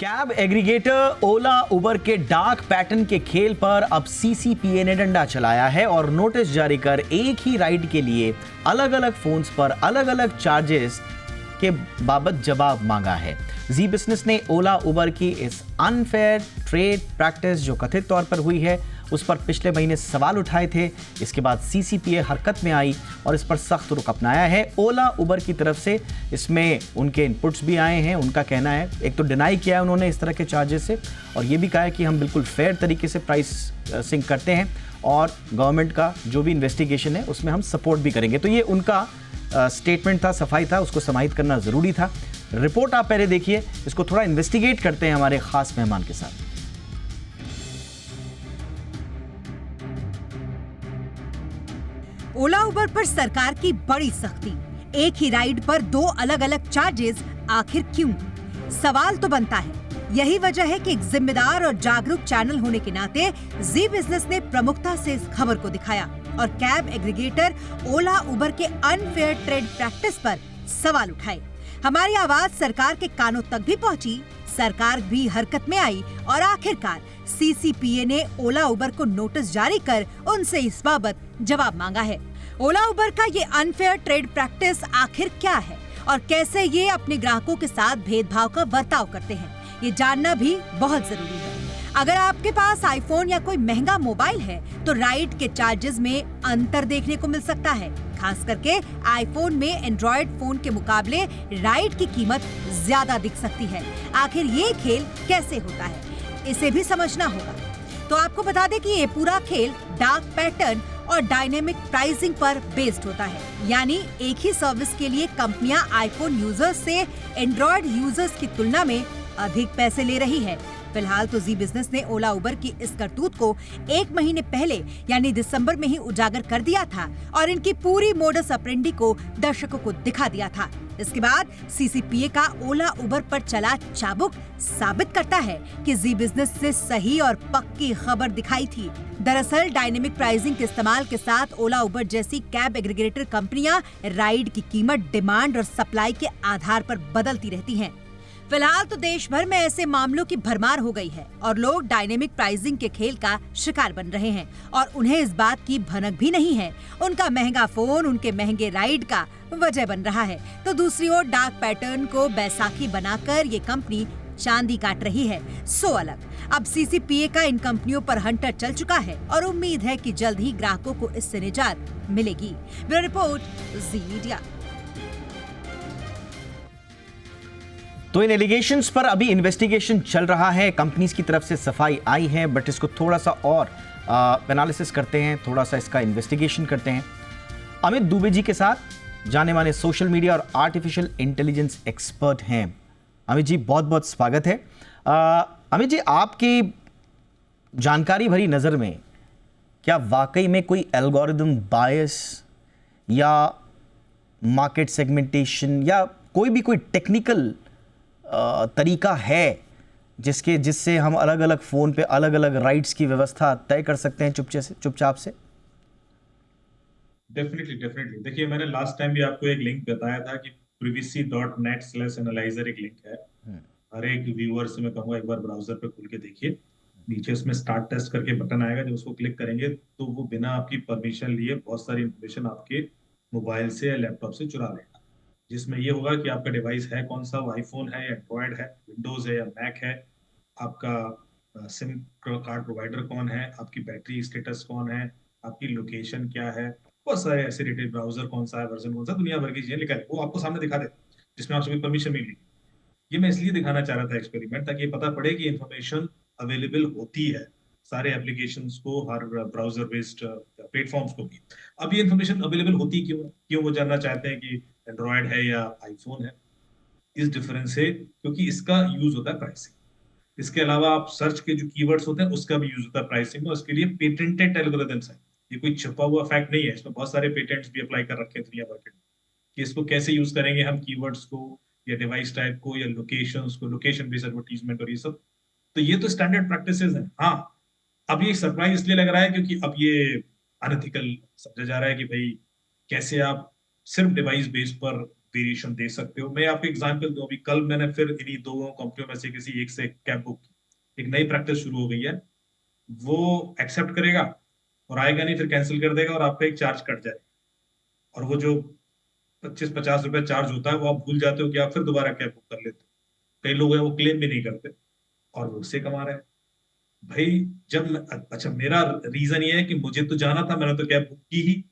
Cab aggregator ओला उबर के dark pattern के खेल पर अब सीसीपीए ने डंडा चलाया है और नोटिस जारी कर एक ही राइड के लिए अलग अलग फोन्स पर अलग अलग चार्जेस के बाबत जवाब मांगा है। जी बिजनेस ने ओला उबर की इस अनफेयर ट्रेड प्रैक्टिस जो कथित तौर पर हुई है उस पर पिछले महीने सवाल उठाए थे। इसके बाद सीसीपीए हरकत में आई और इस पर सख्त रुख अपनाया है। ओला उबर की तरफ से इसमें उनके इनपुट्स भी आए हैं। उनका कहना है, एक तो डिनाई किया है उन्होंने इस तरह के चार्जेस से, और ये भी कहा है कि हम बिल्कुल फेयर तरीके से प्राइस सिंक करते हैं और गवर्नमेंट का जो भी इन्वेस्टिगेशन है उसमें हम सपोर्ट भी करेंगे। तो ये उनका स्टेटमेंट था, सफाई था, उसको समाहित करना ज़रूरी था। रिपोर्ट आप पहले देखिए, इसको थोड़ा इन्वेस्टिगेट करते हैं हमारे खास मेहमान के साथ। ओला उबर पर सरकार की बड़ी सख्ती, एक ही राइड पर दो अलग अलग चार्जेस, आखिर क्यों? सवाल तो बनता है। यही वजह है कि एक जिम्मेदार और जागरूक चैनल होने के नाते जी बिजनेस ने प्रमुखता से इस खबर को दिखाया और कैब एग्रीगेटर ओला उबर के अनफेयर ट्रेड प्रैक्टिस पर सवाल उठाए। हमारी आवाज सरकार के कानों तक भी पहुंची, सरकार भी हरकत में आई और आखिरकार सीसीपीए ने ओला उबर को नोटिस जारी कर उनसे इस बाबत जवाब मांगा है। ओला उबर का ये अनफेयर ट्रेड प्रैक्टिस आखिर क्या है और कैसे ये अपने ग्राहकों के साथ भेदभाव का बर्ताव करते हैं, ये जानना भी बहुत जरूरी है। अगर आपके पास आईफोन या कोई महंगा मोबाइल है तो राइड के चार्जेस में अंतर देखने को मिल सकता है। खास करके आईफोन में एंड्रॉयड फोन के मुकाबले राइड की कीमत ज्यादा दिख सकती है। आखिर ये खेल कैसे होता है, इसे भी समझना होगा। तो आपको बता दें कि ये पूरा खेल डार्क पैटर्न और डायनेमिक प्राइसिंग पर बेस्ड होता है, यानी एक ही सर्विस के लिए कंपनियां आईफोन यूजर्स से एंड्रॉयड यूजर्स की तुलना में अधिक पैसे ले रही है। फिलहाल तो जी बिजनेस ने ओला उबर की इस करतूत को एक महीने पहले यानी दिसंबर में ही उजागर कर दिया था और इनकी पूरी मोडस ऑपरेंडी को दर्शकों को दिखा दिया था। इसके बाद सीसीपीए का ओला उबर पर चला चाबुक साबित करता है कि जी बिजनेस से सही और पक्की खबर दिखाई थी। दरअसल डायनेमिक प्राइसिंग के इस्तेमाल के साथ ओला उबर जैसी कैब एग्रीगेटर कंपनियां राइड की कीमत डिमांड और सप्लाई के आधार पर बदलती रहती हैं। फिलहाल तो देश भर में ऐसे मामलों की भरमार हो गई है और लोग डायनेमिक प्राइसिंग के खेल का शिकार बन रहे हैं और उन्हें इस बात की भनक भी नहीं है। उनका महंगा फोन उनके महंगे राइड का वजह बन रहा है। तो दूसरी ओर डार्क पैटर्न को बैसाखी बनाकर ये कंपनी चांदी काट रही है। सो अलग अब सीसीपीए का इन कंपनियों पर हंटर चल चुका है और उम्मीद है कि जल्द ही ग्राहकों को इससे निजात मिलेगी। ब्यूरो रिपोर्ट, जी मीडिया। तो इन एलिगेशंस पर अभी इन्वेस्टिगेशन चल रहा है, कंपनीज की तरफ से सफाई आई है, बट इसको थोड़ा सा और एनालिसिस करते हैं, थोड़ा सा इसका इन्वेस्टिगेशन करते हैं। अमित दुबे जी के साथ जाने माने सोशल मीडिया और आर्टिफिशियल इंटेलिजेंस एक्सपर्ट हैं। अमित जी, बहुत बहुत स्वागत है। अमित जी, आपकी जानकारी भरी नज़र में क्या वाकई में कोई एल्गोरिदम बायस या मार्केट सेगमेंटेशन या कोई टेक्निकल तरीका है जिससे हम अलग अलग फ़ोन पे अलग अलग राइट्स की व्यवस्था तय कर सकते हैं चुपचाप से? डेफिनेटली देखिए, मैंने लास्ट टाइम भी आपको एक लिंक बताया था कि privacy.net/analyzer एक लिंक है। हर एक व्यूअर से मैं कहूँगा एक बार ब्राउजर पे खुल के देखिए, नीचे उसमें स्टार्ट टेस्ट करके बटन आएगा। जब उसको क्लिक करेंगे तो वो बिना आपकी परमिशन लिए बहुत सारी इंफॉर्मेशन आपके मोबाइल से या लैपटॉप से चुरा लेगा, जिसमें ये होगा कि आपका डिवाइस है कौन सा, वो आईफोन है या एंड्रॉयड है, विंडोज है या मैक है, आपका सिम कार्ड प्रोवाइडर कौन है, आपकी बैटरी स्टेटस कौन है, आपकी लोकेशन क्या है, बहुत सारे ऐसे रिलेटेड, ब्राउजर कौन सा है, वर्जन कौन सा, दुनिया भर की चीजें लिखा है, वो आपको सामने दिखा दे, जिसमें आपसे कोई परमिशन मिली। ये मैं इसलिए दिखाना चाह रहा था एक्सपेरिमेंट, ताकि ये पता पड़े कि इन्फॉर्मेशन अवेलेबल होती है सारे एप्लीकेशंस को, हर ब्राउजर बेस्ड प्लेटफॉर्म्स को भी। अब ये इन्फॉर्मेशन अवेलेबल होती क्यों वो जानना चाहते हैं कि एंड्रॉयड है या आईफोन है। इस डिफरेंस से, क्योंकि इसका यूज होता है प्राइसिंग, इसके अलावा आप सर्च के जो कीवर्ड्स होते हैं उसका भी यूज होता है प्राइसिंग में, उसके लिए पेटेंटेड एल्गोरिथम्स है। ये कोई छुपा हुआ फैक्ट नहीं है, इसमें बहुत सारे पेटेंट्स भी अप्लाई कर रखे हैं दुनिया भर के, कि इसको कैसे यूज करेंगे हम कीवर्ड्स को या डिवाइस टाइप को या लोकेशंस को, लोकेशन बेस्ड एडवर्टाइजमेंट और ये सब। तो ये तो स्टैंडर्ड प्रैक्टिसेस हैं। हाँ, अब ये सरप्राइज इसलिए लग रहा है क्योंकि अब ये अनएथिकल समझा जा रहा है कि भाई कैसे आप सिर्फ डिवाइस बेस पर वेरिएशन दे सकते हो। मैं आपको एग्जांपल दूं, अभी कल मैंने फिर इन्हीं दो कंपनियों में से किसी एक से कैब बुक की। एक नई प्रैक्टिस शुरू हो गई है, वो एक्सेप्ट करेगा और आएगा नहीं, फिर कैंसिल कर देगा और आपका एक चार्ज कट जाएगा, और वो जो 25-50 रुपए चार्ज होता है वो आप भूल जाते हो कि आप फिर दोबारा कैब बुक कर लेते हो। कई लोग हैं वो क्लेम भी नहीं करते और वो उससे कमा रहे हैं। भाई अच्छा, मेरा रीजन ये है कि मुझे तो जाना था, मैंने तो कैब बुक की ही।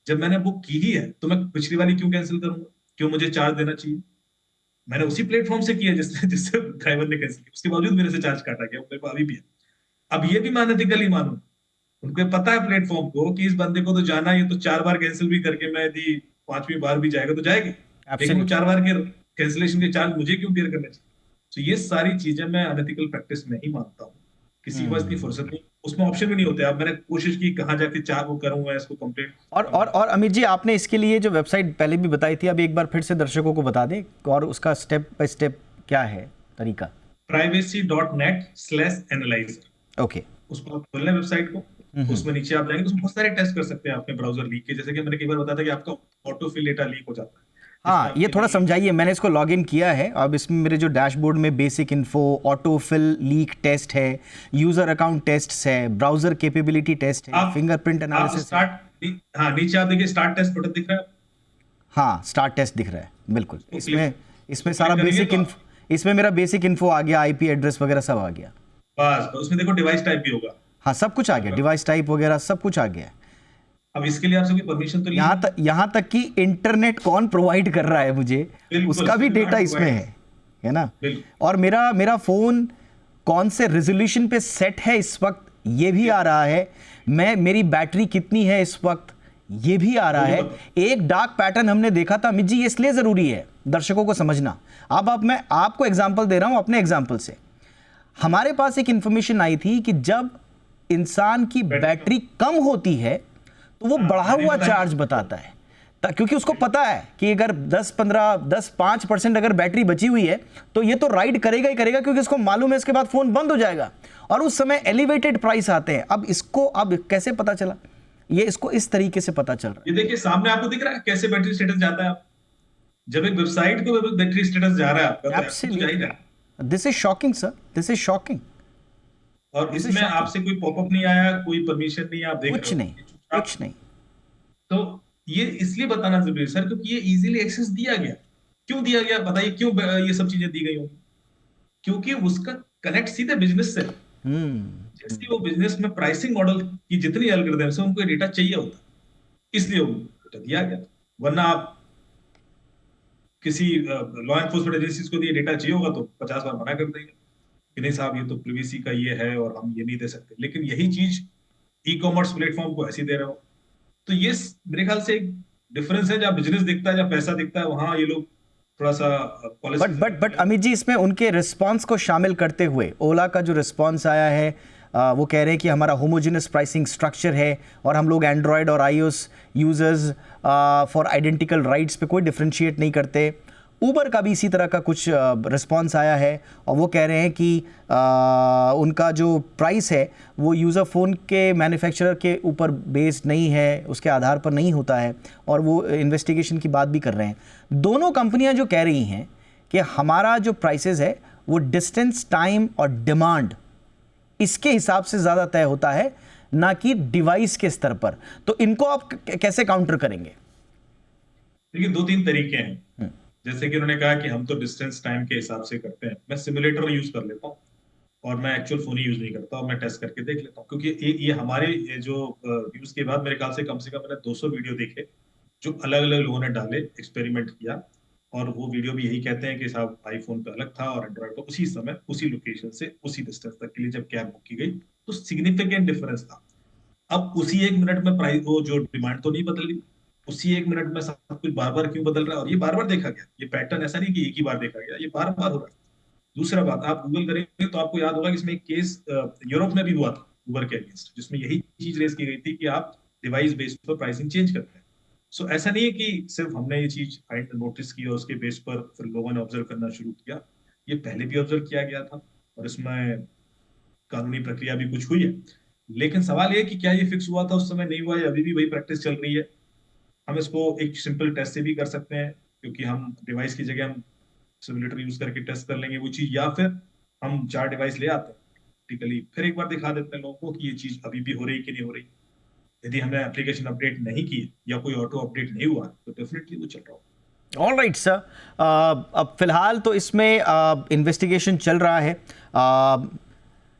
जब मैंने बुक की ही है तो मैं पिछली वाली क्यों कैंसिल करूंगा? क्यों मुझे चार्ज देना चाहिए? मैंने उसी प्लेटफॉर्म से किया जिससे जिससे ड्राइवर ने कैंसिल किया, उसके बावजूद मेरे से चार्ज काटा गया, मेरे को अभी भी है। अब ये भी मैं अनएथिकली मानू? उनको पता है प्लेटफॉर्म को कि इस बंदे को तो जाना है, ये तो 4 बार कैंसिल भी करके, मैं यदि 5वीं बार भी जाएगा तो जाएगी, लेकिन वो एब्सोल्युटली। 4 बार के कैंसिलेशन के चार्ज मुझे क्यों बेयर करने चाहिए? तो ये सारी चीजें मैं अनएथिकल प्रैक्टिस नहीं मानता हूँ। किसी के पास इतनी फुर्सत नहीं, उसमें ऑप्शन भी नहीं होते। अब मैंने कोशिश की कहाँ जाके चार वो करूंगा इसको कंप्लीट। और अमित जी, आपने इसके लिए जो वेबसाइट पहले भी बताई थी, अब एक बार फिर से दर्शकों को बता दें, और उसका स्टेप बाय स्टेप क्या है तरीका? privacy.net/analyzer। ओके। उसको आप खोलना है वेबसाइट को, उसमें नीचे आप जाएंगे तो उसमें बहुत सारे टेस्ट कर सकते हैं अपने ब्राउजर लीक के। जैसे कि मैंने कई बार बताया था कि आपका ऑटोफिल डेटा लीक हो जाता है। हाँ, ये थोड़ा समझाइए। मैंने इसको लॉग इन किया है, अब इसमें मेरे जो डैशबोर्ड में basic info, autofill leak test है, यूजर अकाउंट टेस्ट है, ब्राउजर कैपेबिलिटी टेस्ट है, फिंगरप्रिंट एनालिसिस। हाँ, नीचे आप देखिए स्टार्ट टेस्ट बटन दिख रहा है। हाँ, स्टार्ट टेस्ट दिख रहा है, बिल्कुल। इसमें उसको सारा click करेंगे बेसिक तो इन्फो, इसमें मेरा बेसिक इन्फो आ गया, आईपी एड्रेस वगैरह सब आ गया। बस उसमें देखो डिवाइस टाइप भी होगा। हाँ, सब कुछ आ गया, डिवाइस टाइप वगैरह सब कुछ आ गया। अब इसके लिए आपसे कोई परमिशन तो यहाँ तक कि इंटरनेट कौन प्रोवाइड कर रहा है मुझे, बिल्कुल, उसका भी बिल्कुल, डेटा इसमें provide। है ना? बिल्कुल। और मेरा फोन कौन से रेजोल्यूशन पे सेट है इस वक्त, ये भी आ रहा है। मेरी बैटरी कितनी है इस वक्त, ये भी आ रहा है। एक डार्क पैटर्न हमने देखा था अमित जी, ये इसलिए जरूरी है दर्शकों को समझना। अब मैं आपको एग्जांपल दे रहा हूं अपने एग्जांपल से। हमारे पास एक इंफॉर्मेशन आई थी कि जब इंसान की बैटरी कम होती है तो वो बढ़ा हुआ चार्ज बताता है, क्योंकि उसको पता है कि अगर 5% अगर बैटरी बची हुई है तो ये तो राइड करेगा ही करेगा, क्योंकि इसको मालूम है इसके बाद फोन बंद हो जाएगा। और उस समय एलिवेटेड प्राइस आते हैं। अब कैसे पता चला? ये इसको इस तरीके से पता चल रहा है। ये देखिए सामने आपको दिख रहा है कैसे बैटरी स्टेटस जाता है। जब एक वेबसाइट को बैटरी स्टेटस जा रहा है आपका, तो जा ही रहा है। This is shocking sir, this is shocking. और इसमें आपसे कोई पॉपअप नहीं आया, कोई परमिशन नहीं, आप देख कुछ रहे हो नहीं, कुछ नहीं। तो ये इसलिए बताना जरूरी है सर, क्योंकि ये इजीली एक्सेस दिया गया। क्यों दिया गया बताइए? क्यों ये सब चीजें दी गई होंगी? क्योंकि उसका कनेक्ट सीधे बिजनेस से। जैसे वो बिजनेस में प्राइसिंग मॉडल की जितनी एल्गोरिथम्स है उनको डेटा चाहिए होता, इसलिए वो डेटा दिया गया। वरना आप किसी लॉ एनफोर्समेंट एजेंसीज को ये डेटा चाहिए होगा तो 50 बार मना कर देंगे कि नहीं साहब, ये तो प्रिवेसी का ये है और हम ये नहीं दे सकते। लेकिन यही चीज ई कॉमर्स प्लेटफॉर्म को ऐसी दे रहे हो। तो ये मेरे ख्याल से एक डिफरेंस है। जहाँ बिजनेस दिखता है, जहाँ पैसा दिखता है, वहां ये लोग थोड़ा सा पॉलिसी। बट अमित जी, इसमें उनके रिस्पांस को शामिल करते हुए ओला का जो रिस्पांस आया है, वो कह रहे हैं कि हमारा होमोजेनस प्राइसिंग स्ट्रक्चर है और हम लोग एंड्रॉयड और iOS users for identical rights पे कोई डिफरेंशिएट नहीं करते। ऊबर का भी इसी तरह का कुछ रिस्पांस आया है और वो कह रहे हैं कि उनका जो प्राइस है वो यूज़र फ़ोन के मैन्युफैक्चरर के ऊपर बेस्ड नहीं है, उसके आधार पर नहीं होता है, और वो इन्वेस्टिगेशन की बात भी कर रहे हैं। दोनों कंपनियां जो कह रही हैं कि हमारा जो प्राइसेस है वो डिस्टेंस, टाइम और डिमांड इसके हिसाब से ज़्यादा तय होता है, ना कि डिवाइस के स्तर पर। तो इनको आप कैसे काउंटर करेंगे? देखिए 2-3 तरीके हैं। जैसे कि उन्होंने कहा कि हम तो डिस्टेंस टाइम के हिसाब से करते हैं। मैं सिमुलेटर यूज कर लेता हूँ और मैं एक्चुअल फोन ही यूज नहीं करता, और मैं टेस्ट करके देख लेता हूँ। क्योंकि ये हमारे जो यूज के बाद मेरे ख्याल से कम मैंने 200 वीडियो देखे जो अलग अलग लोगों ने डाले, एक्सपेरिमेंट किया, और वो वीडियो भी यही कहते हैं कि साहब आईफोन पे अलग था और एंड्रॉइड पे उसी समय उसी लोकेशन से उसी डिस्टेंस तक के लिए जब कैब बुक की गई तो सिग्निफिकेंट डिफरेंस था। अब उसी 1 मिनट में प्राइस, वो जो डिमांड तो नहीं बदल गई, उसी 1 मिनट में सब कुछ बार बार क्यों बदल रहा है? और ये बार बार देखा गया, ये पैटर्न ऐसा नहीं कि एक ही बार देखा गया, ये बार बार हो रहा है। दूसरा बात, आप गूगल करेंगे तो आपको याद होगा कि इसमें एक केस यूरोप में भी हुआ था उबर के अगेंस्ट, जिसमें यही चीज रेस की गई थी कि आप डिवाइस बेस्ड पर प्राइसिंग चेंज करते हैं। सो ऐसा नहीं है कि सिर्फ हमने ये चीज नोटिस की और उसके बेस पर फिर लोगों ने ऑब्जर्व करना शुरू किया। ये पहले भी ऑब्जर्व किया गया था और इसमें कानूनी प्रक्रिया भी कुछ हुई है। लेकिन सवाल ये कि क्या ये फिक्स हुआ था उस समय, नहीं हुआ, या अभी भी वही प्रैक्टिस चल रही है? हम इसको एक सिंपल टेस्ट से भी कर सकते हैं। क्योंकि हम डिवाइस की जगह हम सिमुलेटर यूज करके टेस्ट कर लेंगे वो चीज, या फिर हम 4 डिवाइस ले आते हैं प्रैक्टिकली, फिर एक बार दिखा देते हैं लोगों को कि ये चीज अभी भी हो रही है कि नहीं हो रही। यदि हमने एप्लीकेशन अपडेट नहीं की या कोई ऑटो अपडेट नहीं हुआ तो डेफिनेटली वो चल रहा होगा। ऑल राइट सर, अब फिलहाल तो इसमें इन्वेस्टिगेशन चल रहा है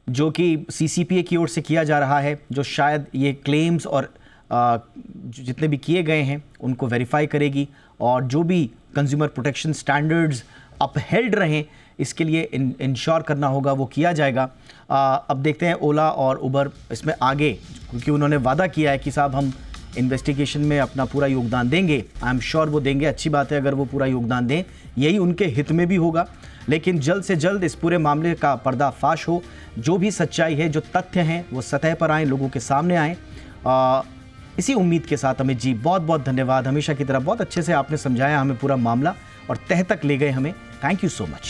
जो कि सीसीपीए की ओर से किया जा रहा है, जो शायद ये क्लेम्स और जितने भी किए गए हैं उनको वेरीफाई करेगी और जो भी कंज्यूमर प्रोटेक्शन स्टैंडर्ड्स अपहेल्ड रहें इसके लिए इंश्योर करना होगा, वो किया जाएगा। अब देखते हैं ओला और उबर इसमें आगे, क्योंकि उन्होंने वादा किया है कि साहब हम इन्वेस्टिगेशन में अपना पूरा योगदान देंगे। आई एम श्योर वो देंगे, अच्छी बात है अगर वो पूरा योगदान दें, यही उनके हित में भी होगा। लेकिन जल्द से जल्द इस पूरे मामले का पर्दाफाश हो, जो भी सच्चाई है, जो तथ्य हैं वो सतह पर आएँ, लोगों के सामने आएँ। इसी उम्मीद के साथ अमित जी बहुत बहुत धन्यवाद, हमेशा की तरह बहुत अच्छे से आपने समझाया हमें पूरा मामला और तह तक ले गए हमें। Thank you so much.